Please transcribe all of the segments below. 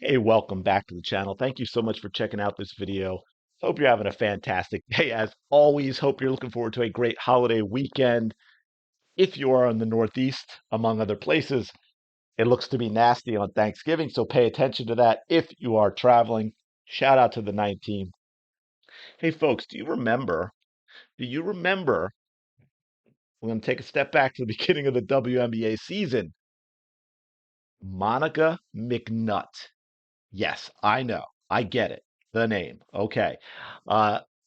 Hey, welcome back to the channel. Thank you so much for checking out this video. Hope you're having a fantastic day. As always, hope you're looking forward to a great holiday weekend. If you are in the Northeast, among other places, it looks to be nasty on Thanksgiving, so pay attention to that if you are traveling. Shout out to the 19. Hey, folks, do you remember, we're going to take a step back to the beginning of the WNBA season, Monica McNutt. Yes, I know. I get it. The name. Okay.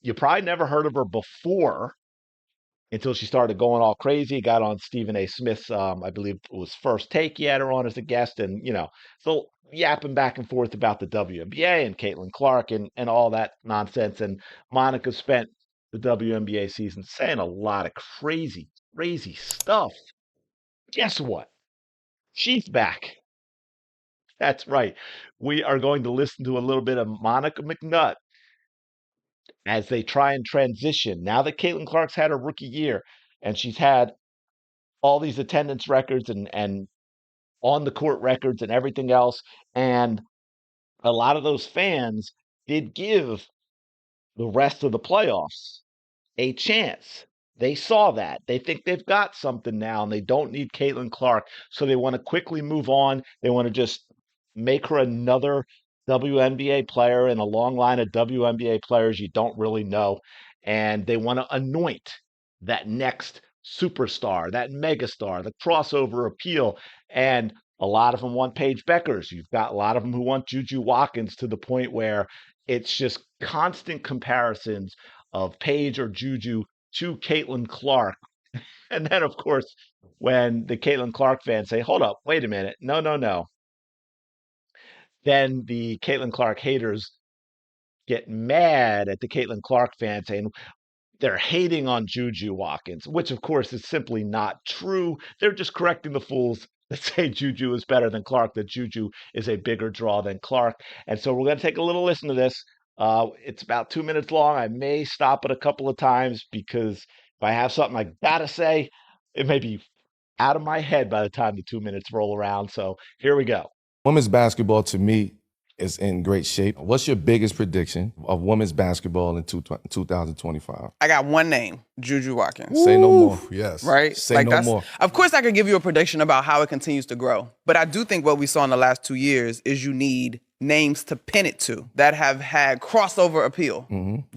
You probably never heard of her before until she started going all crazy. Got on Stephen A. Smith's, I believe it was First Take. He had her on as a guest, and so yapping back and forth about the WNBA and Caitlin Clark and all that nonsense. And Monica spent the WNBA season saying a lot of crazy, crazy stuff. Guess what? She's back. That's right. We are going to listen to a little bit of Monica McNutt as they try and transition. Now that Caitlin Clark's had a rookie year and she's had all these attendance records and on the court records and everything else, and a lot of those fans did give the rest of the playoffs a chance. They saw that. They think they've got something now and they don't need Caitlin Clark. So they want to quickly move on. They want to just make her another WNBA player in a long line of WNBA players you don't really know. And they want to anoint that next superstar, that megastar, the crossover appeal. And a lot of them want Paige Beckers. You've got a lot of them who want Juju Watkins, to the point where it's just constant comparisons of Paige or Juju to Caitlin Clark. And then, of course, when the Caitlin Clark fans say, hold up, wait a minute, no, no, no, then the Caitlin Clark haters get mad at the Caitlin Clark fans saying they're hating on Juju Watkins, which, of course, is simply not true. They're just correcting the fools that say Juju is better than Clark, that Juju is a bigger draw than Clark. And so we're going to take a little listen to this. It's about 2 minutes long. I may stop it a couple of times because if I have something I gotta say, it may be out of my head by the time the 2 minutes roll around. So here we go. Women's basketball, to me, is in great shape. What's your biggest prediction of women's basketball in 2025? I got one name, Juju Watkins. Say no more. Yes. Right? Say no more. Of course, I could give you a prediction about how it continues to grow. But I do think what we saw in the last 2 years is you need names to pin it to that have had crossover appeal.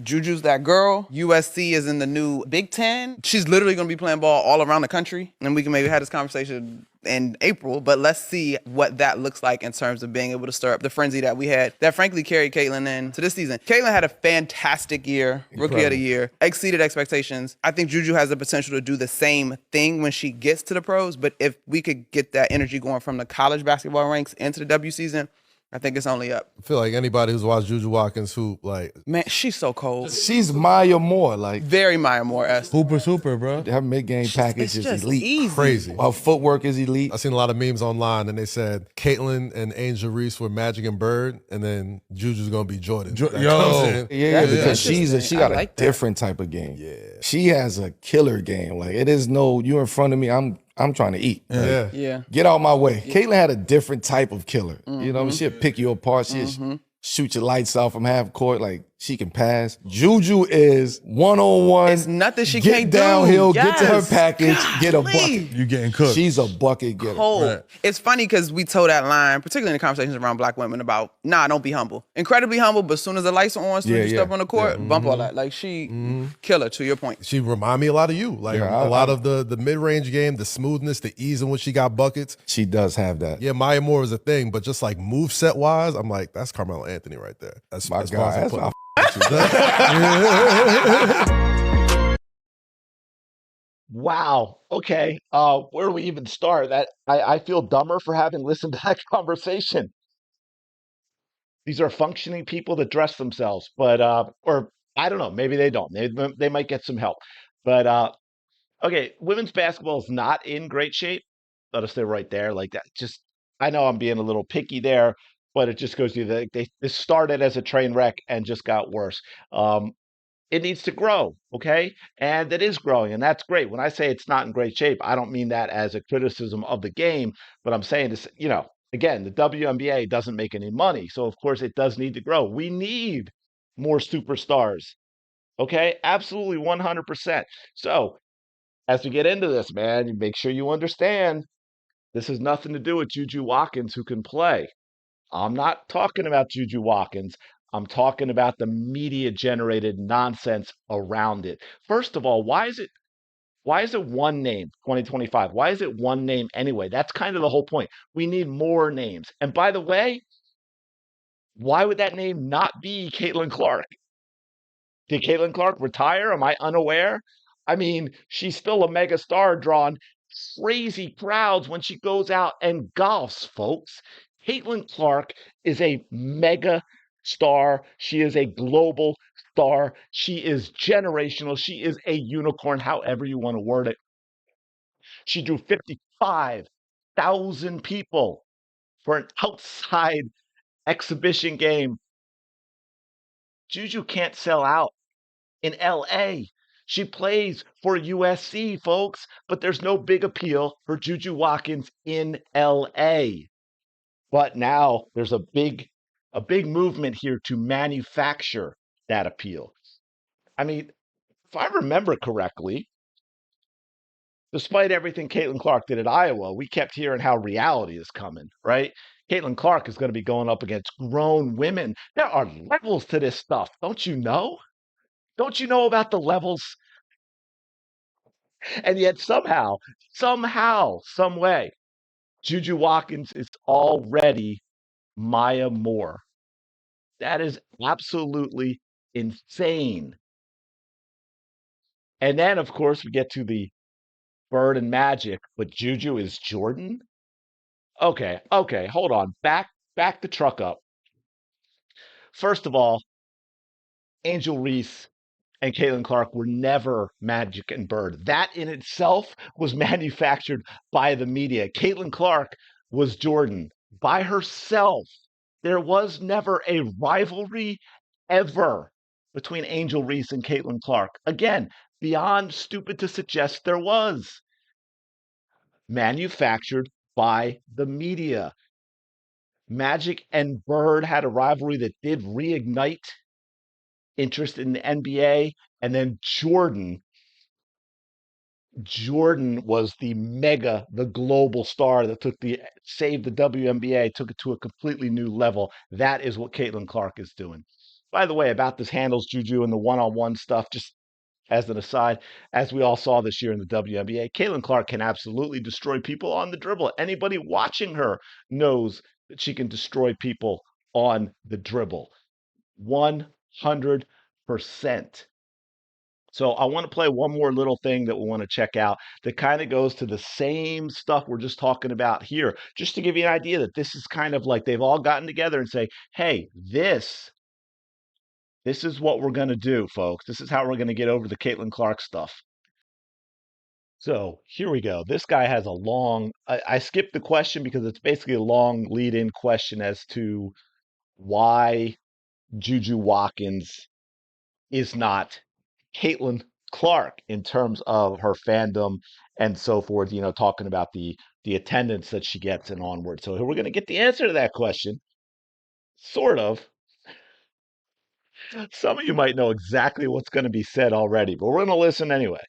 Juju's that girl. USC is in the new Big Ten. She's literally going to be playing ball all around the country. And we can maybe have this conversation in April, but let's see what that looks like in terms of being able to stir up the frenzy that we had that frankly carried Caitlin into this season. Caitlin had a fantastic year, rookie of the year, exceeded expectations. I think Juju has the potential to do the same thing when she gets to the pros, but if we could get that energy going from the college basketball ranks into the W season, I think it's only up. I feel like anybody who's watched Juju Watkins hoop, like, Man, she's so cold. She's Maya Moore. Like, Very Maya Moore-esque. super, bro. her mid-game package It's is just elite. easy. Crazy. Her footwork is elite. I seen a lot of memes online, and they said Caitlin and Angel Reese were Magic and Bird, and then Juju's gonna be Jordan. Like, you know what I'm saying? Yeah, because she interesting. got I a like that. different type of game. Yeah. She has a killer game. Like, it is no, you in front of me, I'm trying to eat. Like, Yeah. Yeah. get out my way. Caitlin had a different type of killer. You know, she'll pick you apart. She'll shoot your lights out from half court. Like, she can pass. Juju is one-on-one. It's nothing she get can't do. downhill, get to her Yes. package, get a Golly. bucket. You getting cooked. She's a bucket getter. Cold. Right. It's funny because we told that line, particularly in the conversations around black women, about, nah, don't be humble. Incredibly humble, but as soon as the lights are on, as soon as you step on the court, bump all that. Like, she killer, to your point. She remind me a lot of you. Like, Yeah, a lot of the mid-range game, the smoothness, the ease in which she got buckets. She does have that. Yeah, Maya Moore is a thing, but just like move set wise, I'm like, that's Carmelo Anthony right there. That's My as far as God, I that's put why it. Wow. Okay. Where do we even start? That I feel dumber for having listened to that conversation. These are functioning people that dress themselves, but or I don't know, maybe they don't. They might get some help. But okay, women's basketball is not in great shape. Let us stay right there like that. Just I know I'm being a little picky there, but it just goes to that this started as a train wreck and just got worse. It needs to grow, okay? And it is growing, and that's great. When I say it's not in great shape, I don't mean that as a criticism of the game, but I'm saying this, Again, the WNBA doesn't make any money, so of course it does need to grow. We need more superstars. Okay, absolutely 100%. So as we get into this, man, you make sure you understand this has nothing to do with Juju Watkins, who can play. I'm not talking about Juju Watkins. I'm talking about the media generated nonsense around it. First of all, why is it one name, 2025? Why is it one name anyway? That's kind of the whole point. We need more names. And by the way, why would that name not be Caitlin Clark? Did Caitlin Clark retire? Am I unaware? I mean, she's still a mega star drawing crazy crowds when she goes out and golfs, folks. Caitlin Clark is a mega star. She is a global star. She is generational. She is a unicorn, however you want to word it. She drew 55,000 people for an outside exhibition game. Juju can't sell out in LA. She plays for USC, folks, but there's no big appeal for Juju Watkins in LA. But now there's a big movement here to manufacture that appeal. I mean, if I remember correctly, despite everything Caitlin Clark did at Iowa, we kept hearing how reality is coming, right? Caitlin Clark is going to be going up against grown women. There are levels to this stuff. Don't you know? Don't you know about the levels? And yet somehow, some way, Juju Watkins is already Maya Moore. That is absolutely insane. And then, of course, we get to the Bird and Magic, but Juju is Jordan? Okay, hold on. Back the truck up. First of all, Angel Reese and Caitlin Clark were never Magic and Bird. That in itself was manufactured by the media. Caitlin Clark was Jordan by herself. There was never a rivalry ever between Angel Reese and Caitlin Clark. Again, beyond stupid to suggest there was. Manufactured by the media. Magic and Bird had a rivalry that did reignite interest in the NBA, and then Jordan was the global star that saved the WNBA, took it to a completely new level. That is what Caitlin Clark is doing. By the way, about this handles Juju and the one-on-one stuff, just as an aside, as we all saw this year in the WNBA, Caitlin Clark can absolutely destroy people on the dribble. Anybody watching her knows that she can destroy people on the dribble. 100%. So I want to play one more little thing that we want to check out that kind of goes to the same stuff we're just talking about here, just to give you an idea that this is kind of like they've all gotten together and say, hey, this is what we're going to do, folks. This is how we're going to get over the Caitlin Clark stuff. So here we go. This guy has a long, I skipped the question because it's basically a long lead-in question as to why Juju Watkins is not Caitlin Clark in terms of her fandom and so forth, talking about the attendance that she gets and onward. So we're going to get the answer to that question, sort of. Some of you might know exactly what's going to be said already, but we're going to listen anyway.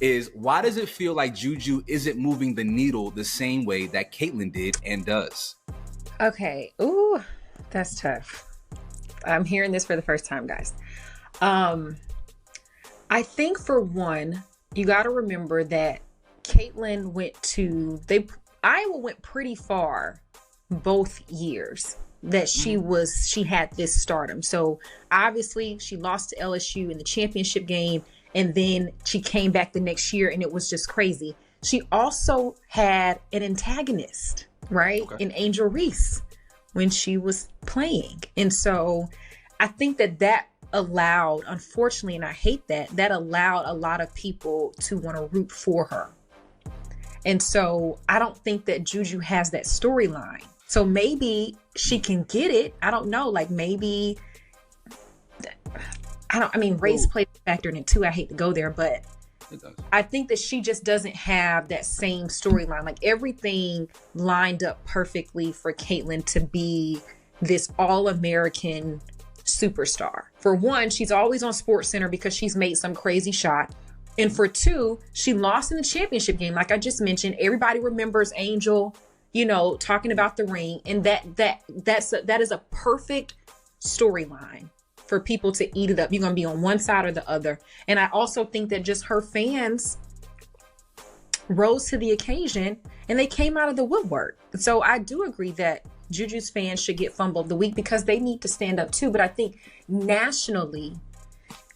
Is why does it feel like Juju isn't moving the needle the same way that Caitlin did and does? Okay. Ooh, that's tough. I'm hearing this for the first time, guys. I think for one, you got to remember that Caitlin Iowa went pretty far both years that she had this stardom. So obviously she lost to LSU in the championship game, and then she came back the next year and it was just crazy. She also had an antagonist, right? Okay. In Angel Reese when she was playing. And so I think that allowed, unfortunately, and I hate that allowed a lot of people to want to root for her. And so I don't think that Juju has that storyline. So maybe she can get it. I don't know. Like maybe, race played a factor in it too. I hate to go there, but It does. I think that she just doesn't have that same storyline. Like everything lined up perfectly for Caitlyn to be this all-American superstar. For one, she's always on SportsCenter because she's made some crazy shot. And for two, she lost in the championship game. Like I just mentioned, everybody remembers Angel, talking about the ring. And that is a perfect storyline for people to eat it up. You're going to be on one side or the other. And I also think that just her fans rose to the occasion and they came out of the woodwork. So I do agree that Juju's fans should get Fumble of the Week because they need to stand up too. But I think nationally,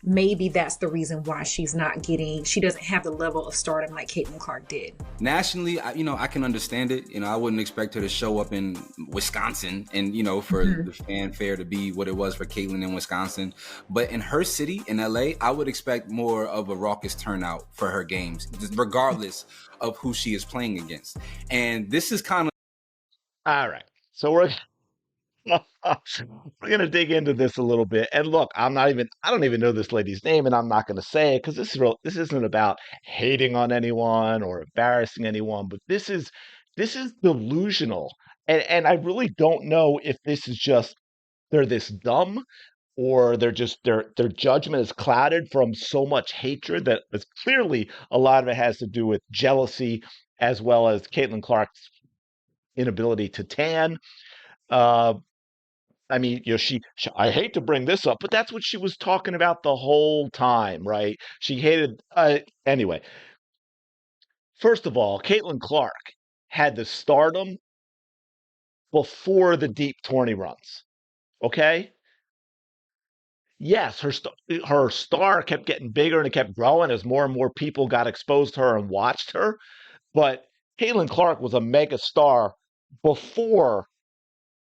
maybe that's the reason why she doesn't have the level of stardom like Caitlin Clark did. Nationally, I can understand it. I wouldn't expect her to show up in Wisconsin and, for the fanfare to be what it was for Caitlin in Wisconsin. But in her city, in LA, I would expect more of a raucous turnout for her games, regardless of who she is playing against. And this is kind of... All right. So we're going to dig into this a little bit. And look, I don't even know this lady's name, and I'm not going to say it because this isn't about hating on anyone or embarrassing anyone, but this is delusional. And I really don't know if this is just they're this dumb or they're just their judgment is clouded from so much hatred that it's clearly a lot of it has to do with jealousy as well as Caitlin Clark's inability to tan. I mean, I hate to bring this up, but that's what she was talking about the whole time, right? She hated, anyway. First of all, Caitlin Clark had the stardom before the deep tourney runs, okay? Yes, her star kept getting bigger and it kept growing as more and more people got exposed to her and watched her. But Caitlin Clark was a mega star before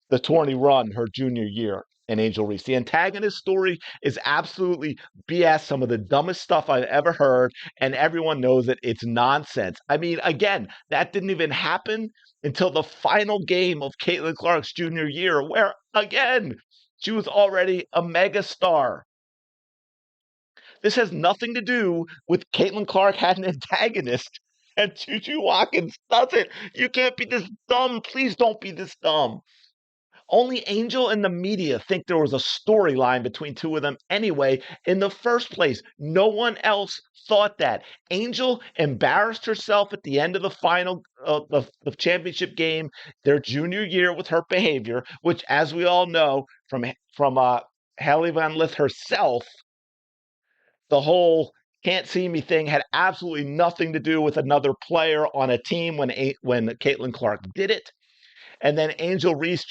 the tourney run her junior year in Angel Reese. The antagonist story is absolutely BS, some of the dumbest stuff I've ever heard, and everyone knows that it's nonsense. I mean, again, that didn't even happen until the final game of Caitlin Clark's junior year, where, again, she was already a mega star. This has nothing to do with Caitlin Clark had an antagonist and Juju Watkins doesn't. You can't be this dumb. Please don't be this dumb. Only Angel and the media think there was a storyline between two of them anyway in the first place. No one else thought that. Angel embarrassed herself at the end of the final the championship game their junior year with her behavior, which, as we all know from Hallie Van Lith herself, the whole can't see me thing had absolutely nothing to do with another player on a team when Caitlin Clark did it. And then Angel Reese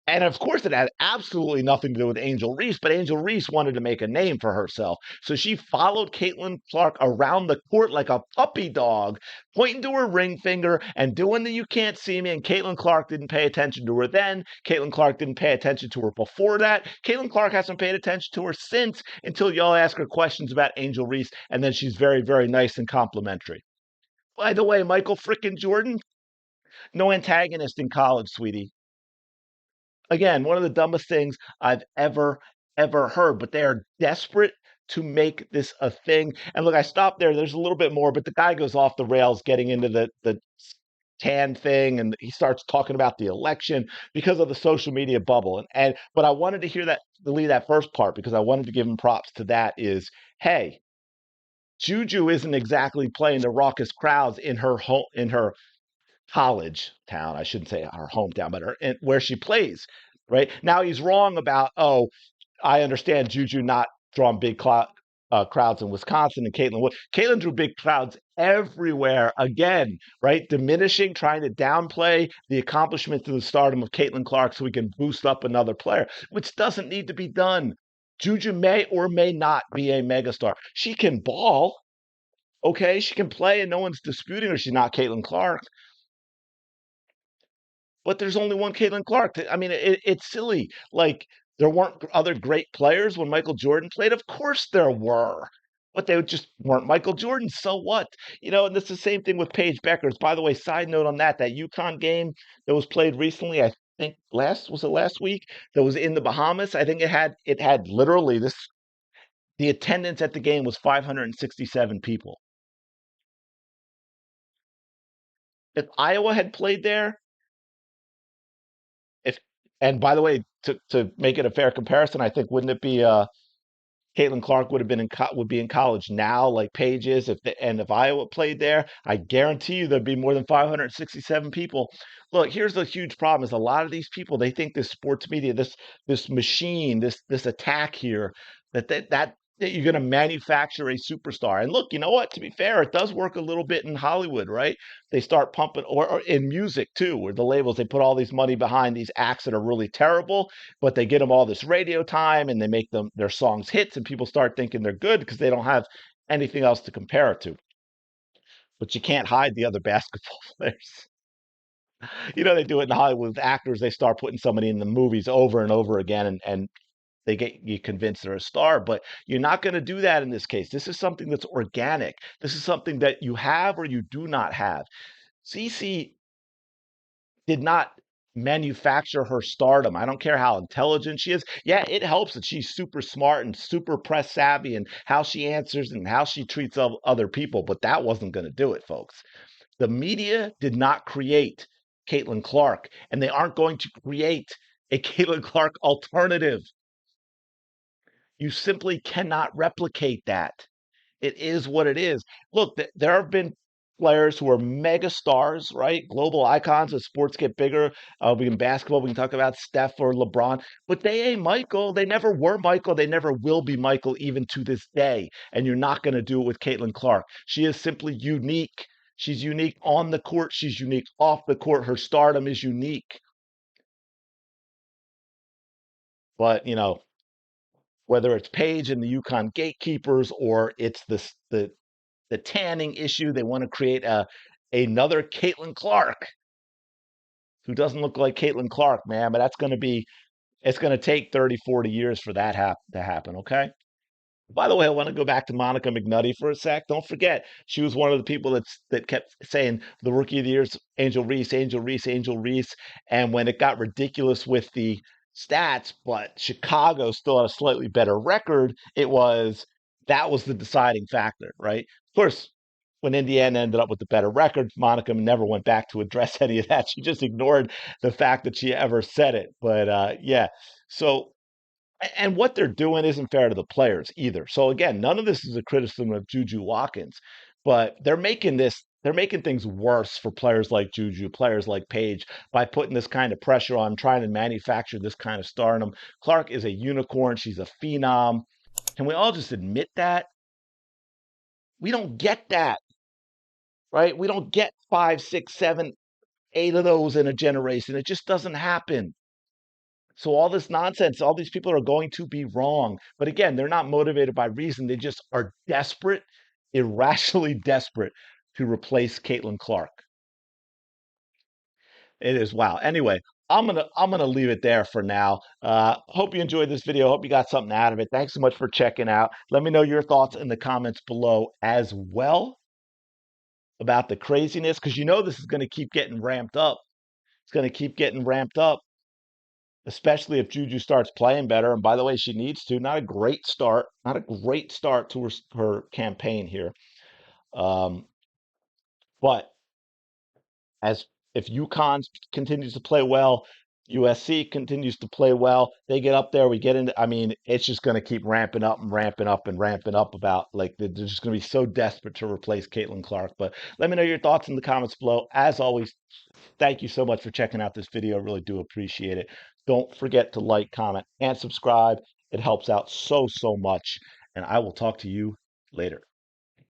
and of course, it had absolutely nothing to do with Angel Reese, but Angel Reese wanted to make a name for herself. So she followed Caitlin Clark around the court like a puppy dog, pointing to her ring finger and doing the you can't see me. And Caitlin Clark didn't pay attention to her then. Caitlin Clark didn't pay attention to her before that. Caitlin Clark hasn't paid attention to her since until y'all ask her questions about Angel Reese. And then she's very, very nice and complimentary. By the way, Michael frickin' Jordan, no antagonist in college, sweetie. Again, one of the dumbest things I've ever heard, but they are desperate to make this a thing. And look, I stopped there. There's a little bit more, but the guy goes off the rails getting into the tan thing, and he starts talking about the election because of the social media bubble. But I wanted to leave that first part because I wanted to give him props to that is, hey, Juju isn't exactly playing the raucous crowds in her college town. I shouldn't say her hometown, but where she plays. Right now, he's wrong about. Oh, I understand Juju not drawing big crowds in Wisconsin and Caitlin would. Caitlin drew big crowds everywhere. Again, right, diminishing, trying to downplay the accomplishments and the stardom of Caitlin Clark so we can boost up another player, which doesn't need to be done. Juju may or may not be a megastar. She can ball. Okay, she can play, and no one's disputing her. She's not Caitlin Clark. But there's only one Caitlin Clark. I mean, it's silly. Like, there weren't other great players when Michael Jordan played. Of course there were. But they just weren't Michael Jordan. So what? And it's the same thing with Paige Beckers. By the way, side note on that UConn game that was played recently, I think last week, that was in the Bahamas. I think it had literally this The attendance at the game was 567 people. If Iowa had played there, and by the way, to make it a fair comparison, I think wouldn't it be Caitlin Clark would be in college now, like Paige is. If Iowa played there, I guarantee you there'd be more than 567 people. Look, here's the huge problem: is a lot of these people, they think this sports media, this machine, this attack here, that you're going to manufacture a superstar. And look, you know what? To be fair, it does work a little bit in Hollywood, right? They start pumping, or in music too, where the labels, they put all these money behind these acts that are really terrible, but they get them all this radio time and they make their songs hits, and people start thinking they're good because they don't have anything else to compare it to. But you can't hide the other basketball players. You know, they do it in Hollywood with actors. They start putting somebody in the movies over and over again, and they get you convinced they're a star. But you're not going to do that in this case. This is something that's organic. This is something that you have or you do not have. Cece did not manufacture her stardom. I don't care how intelligent she is. Yeah, it helps that she's super smart and super press savvy and how she answers and how she treats other people, but that wasn't going to do it, folks. The media did not create Caitlin Clark, and they aren't going to create a Caitlin Clark alternative. You simply cannot replicate that. It is what it is. Look, there have been players who are mega stars, right? Global icons as sports get bigger. In basketball, we can talk about Steph or LeBron, but they ain't Michael. They never were Michael. They never will be Michael, even to this day. And you're not going to do it with Caitlin Clark. She is simply unique. She's unique on the court. She's unique off the court. Her stardom is unique. But, you know, whether it's Paige and the UConn gatekeepers, or it's the tanning issue, they want to create another Caitlin Clark who doesn't look like Caitlin Clark, man. But it's going to take 30, 40 years for that to happen, okay? By the way, I want to go back to Monica McNutt for a sec. Don't forget, she was one of the people that kept saying the Rookie of the Year is Angel Reese, Angel Reese, Angel Reese. And when it got ridiculous with the stats, but Chicago still had a slightly better record, that was the deciding factor, right? Of course, when Indiana ended up with the better record, Monica never went back to address any of that. She just ignored the fact that she ever said it. But yeah, so. And what they're doing isn't fair to the players either. So again, none of this is a criticism of Juju Watkins, but they're making things worse for players like Juju, players like Paige, by putting this kind of pressure on, trying to manufacture this kind of stardom. Clark is a unicorn. She's a phenom. Can we all just admit that? We don't get that, right? We don't get 5, 6, 7, 8 of those in a generation. It just doesn't happen. So all this nonsense, all these people are going to be wrong. But again, they're not motivated by reason. They just are desperate, irrationally desperate to replace Caitlin Clark. It is wow. Anyway, I'm gonna leave it there for now. Hope you enjoyed this video. Hope you got something out of it. Thanks so much for checking out. Let me know your thoughts in the comments below as well about the craziness, because you know this is going to keep getting ramped up. It's going to keep getting ramped up, especially if Juju starts playing better. And by the way, she needs to. Not a great start to her campaign here. But if UConn continues to play well, USC continues to play well, they get up there, we get into, I mean, it's just going to keep ramping up and ramping up and ramping up. About, like, they're just going to be so desperate to replace Caitlin Clark. But let me know your thoughts in the comments below. As always, thank you so much for checking out this video. I really do appreciate it. Don't forget to like, comment, and subscribe. It helps out so much. And I will talk to you later.